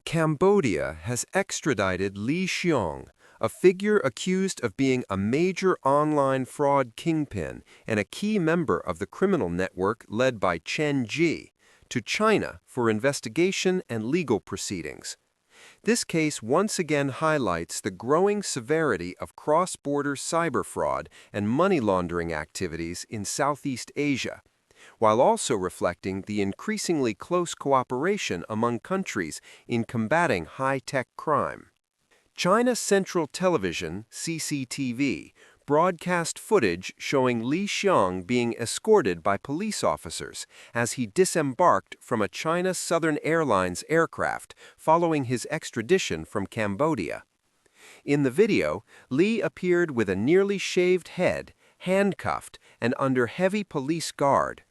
Cambodia has extradited Li Xiong, a figure accused of being a major online fraud kingpin and a key member of the criminal network led by Chen Ji, to China for investigation and legal proceedings. This case once again highlights the growing severity of cross-border cyber fraud and money laundering activities in Southeast Asia, while also reflecting the increasingly close cooperation among countries in combating high-tech crime. China Central Television, CCTV, broadcast footage showing Li Xiong being escorted by police officers as he disembarked from a China Southern Airlines aircraft following his extradition from Cambodia. In the video, Li appeared with a nearly shaved head, handcuffed, and under heavy police guard.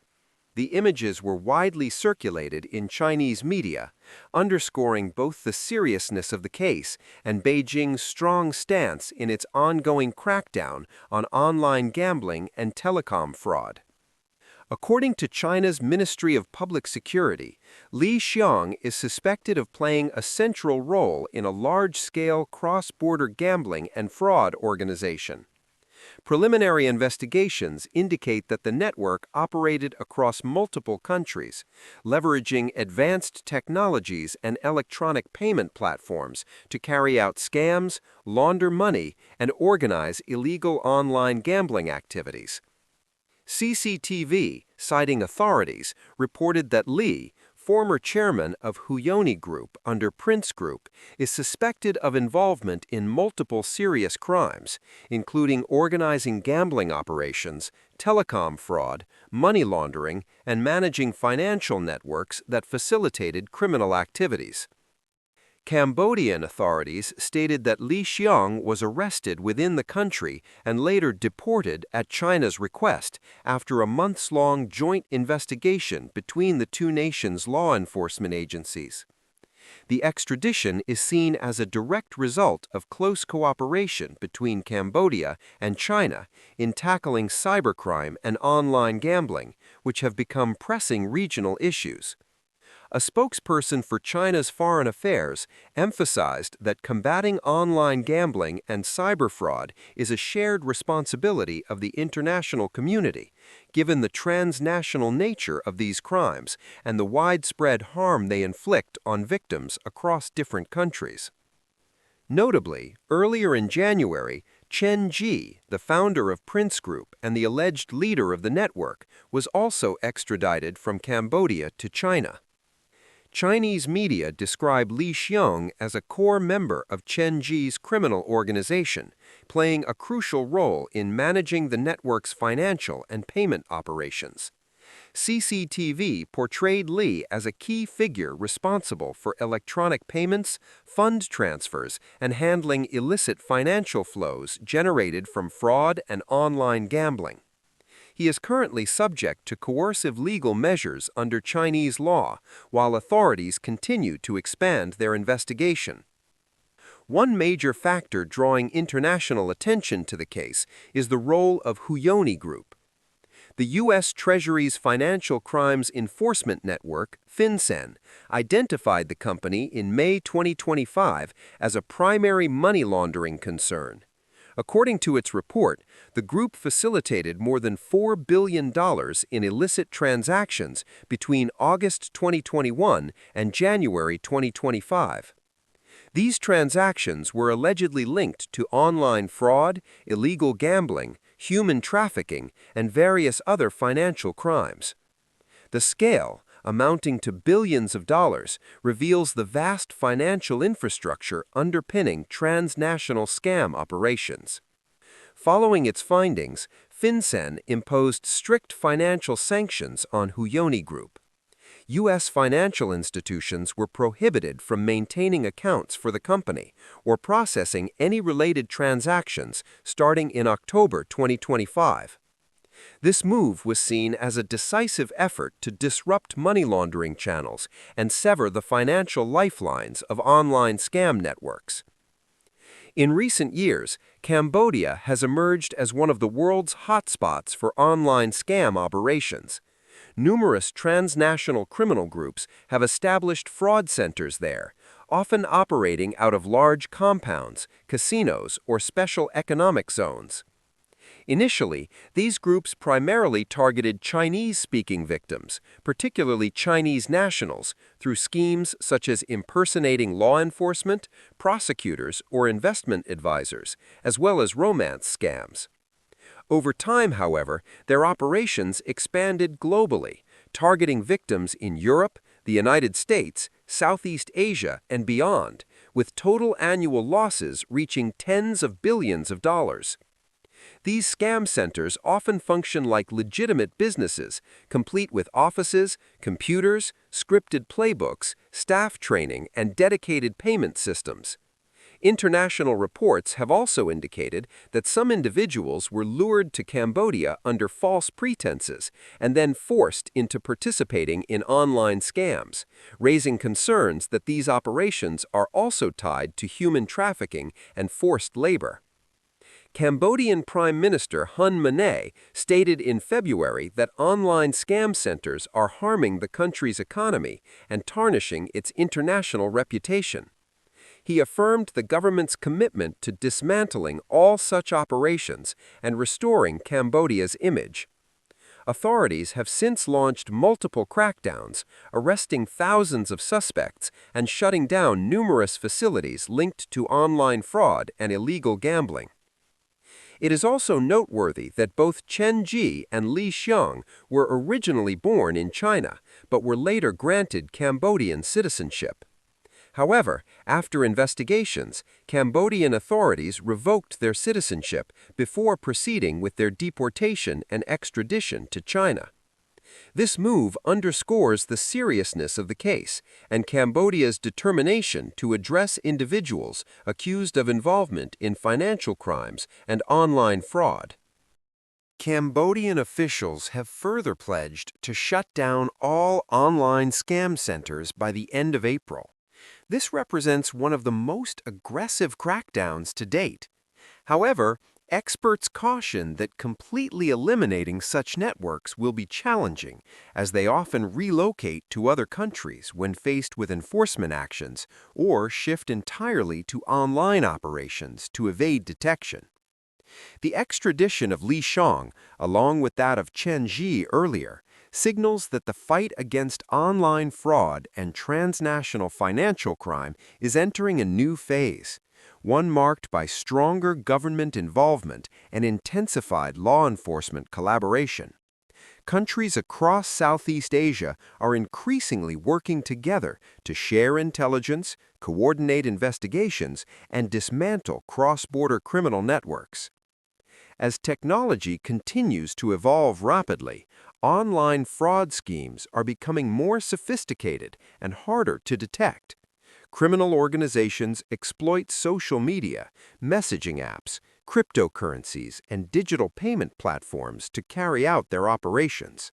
The images were widely circulated in Chinese media, underscoring both the seriousness of the case and Beijing's strong stance in its ongoing crackdown on online gambling and telecom fraud. According to China's Ministry of Public Security, Li Xiong is suspected of playing a central role in a large-scale cross-border gambling and fraud organization. Preliminary investigations indicate that the network operated across multiple countries, leveraging advanced technologies and electronic payment platforms to carry out scams, launder money, and organize illegal online gambling activities. CCTV, citing authorities, reported that Li, former chairman of Huione Group under Prince Group, is suspected of involvement in multiple serious crimes, including organizing gambling operations, telecom fraud, money laundering, and managing financial networks that facilitated criminal activities. Cambodian authorities stated that Li Xiong was arrested within the country and later deported at China's request after a months-long joint investigation between the two nations' law enforcement agencies. The extradition is seen as a direct result of close cooperation between Cambodia and China in tackling cybercrime and online gambling, which have become pressing regional issues. A spokesperson for China's foreign affairs emphasized that combating online gambling and cyber fraud is a shared responsibility of the international community, given the transnational nature of these crimes and the widespread harm they inflict on victims across different countries. Notably, earlier in January, Chen Ji, the founder of Prince Group and the alleged leader of the network, was also extradited from Cambodia to China. Chinese media describe Li Xiong as a core member of Chen Ji's criminal organization, playing a crucial role in managing the network's financial and payment operations. CCTV portrayed Li as a key figure responsible for electronic payments, fund transfers, and handling illicit financial flows generated from fraud and online gambling. He is currently subject to coercive legal measures under Chinese law, while authorities continue to expand their investigation. One major factor drawing international attention to the case is the role of Huione Group. The U.S. Treasury's Financial Crimes Enforcement Network, FinCEN, identified the company in May 2025 as a primary money laundering concern. According to its report, the group facilitated more than $4 billion in illicit transactions between August 2021 and January 2025. These transactions were allegedly linked to online fraud, illegal gambling, human trafficking, and various other financial crimes. The scale, amounting to billions of dollars, reveals the vast financial infrastructure underpinning transnational scam operations. Following its findings, FinCEN imposed strict financial sanctions on Huione Group. U.S. financial institutions were prohibited from maintaining accounts for the company or processing any related transactions starting in October 2025. This move was seen as a decisive effort to disrupt money laundering channels and sever the financial lifelines of online scam networks. In recent years, Cambodia has emerged as one of the world's hotspots for online scam operations. Numerous transnational criminal groups have established fraud centers there, often operating out of large compounds, casinos, or special economic zones. Initially, these groups primarily targeted Chinese-speaking victims, particularly Chinese nationals, through schemes such as impersonating law enforcement, prosecutors, or investment advisors, as well as romance scams. Over time, however, their operations expanded globally, targeting victims in Europe, the United States, Southeast Asia, and beyond, with total annual losses reaching tens of billions of dollars. These scam centers often function like legitimate businesses, complete with offices, computers, scripted playbooks, staff training, and dedicated payment systems. International reports have also indicated that some individuals were lured to Cambodia under false pretenses and then forced into participating in online scams, raising concerns that these operations are also tied to human trafficking and forced labor. Cambodian Prime Minister Hun Manet stated in February that online scam centers are harming the country's economy and tarnishing its international reputation. He affirmed the government's commitment to dismantling all such operations and restoring Cambodia's image. Authorities have since launched multiple crackdowns, arresting thousands of suspects and shutting down numerous facilities linked to online fraud and illegal gambling. It is also noteworthy that both Chen Ji and Li Xiong were originally born in China, but were later granted Cambodian citizenship. However, after investigations, Cambodian authorities revoked their citizenship before proceeding with their deportation and extradition to China. This move underscores the seriousness of the case and Cambodia's determination to address individuals accused of involvement in financial crimes and online fraud. Cambodian officials have further pledged to shut down all online scam centers by the end of April. This represents one of the most aggressive crackdowns to date. However, experts caution that completely eliminating such networks will be challenging, as they often relocate to other countries when faced with enforcement actions or shift entirely to online operations to evade detection. The extradition of Li Xiong, along with that of Chen Ji earlier, signals that the fight against online fraud and transnational financial crime is entering a new phase, one marked by stronger government involvement and intensified law enforcement collaboration. Countries across Southeast Asia are increasingly working together to share intelligence, coordinate investigations, and dismantle cross-border criminal networks. As technology continues to evolve rapidly, online fraud schemes are becoming more sophisticated and harder to detect. Criminal organizations exploit social media, messaging apps, cryptocurrencies, and digital payment platforms to carry out their operations.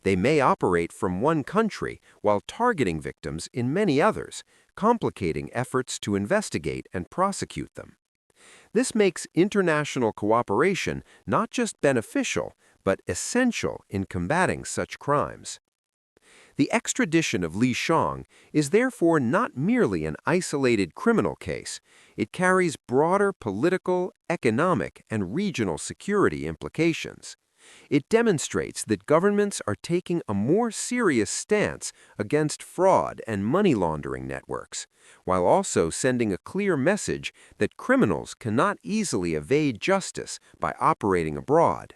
They may operate from one country while targeting victims in many others, complicating efforts to investigate and prosecute them. This makes international cooperation not just beneficial, but essential in combating such crimes. The extradition of Li Xiong is therefore not merely an isolated criminal case. It carries broader political, economic, and regional security implications. It demonstrates that governments are taking a more serious stance against fraud and money laundering networks, while also sending a clear message that criminals cannot easily evade justice by operating abroad.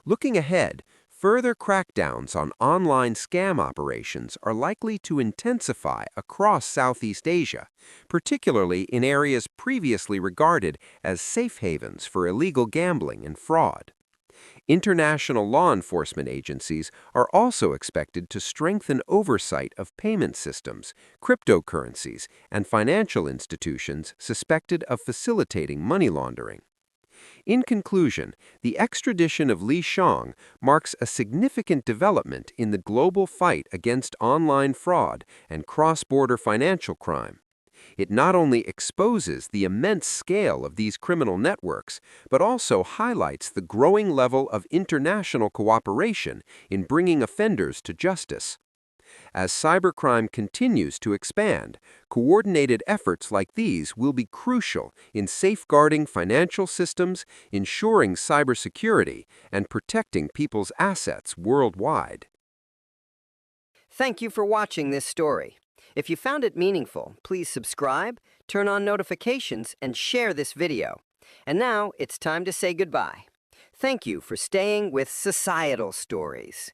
Looking ahead, further crackdowns on online scam operations are likely to intensify across Southeast Asia, particularly in areas previously regarded as safe havens for illegal gambling and fraud. International law enforcement agencies are also expected to strengthen oversight of payment systems, cryptocurrencies, and financial institutions suspected of facilitating money laundering. In conclusion, the extradition of Li Xiong marks a significant development in the global fight against online fraud and cross-border financial crime. It not only exposes the immense scale of these criminal networks, but also highlights the growing level of international cooperation in bringing offenders to justice. As cybercrime continues to expand, coordinated efforts like these will be crucial in safeguarding financial systems, ensuring cybersecurity, and protecting people's assets worldwide. Thank you for watching this story. If you found it meaningful, please subscribe, turn on notifications, and share this video. And now it's time to say goodbye. Thank you for staying with Societal Stories.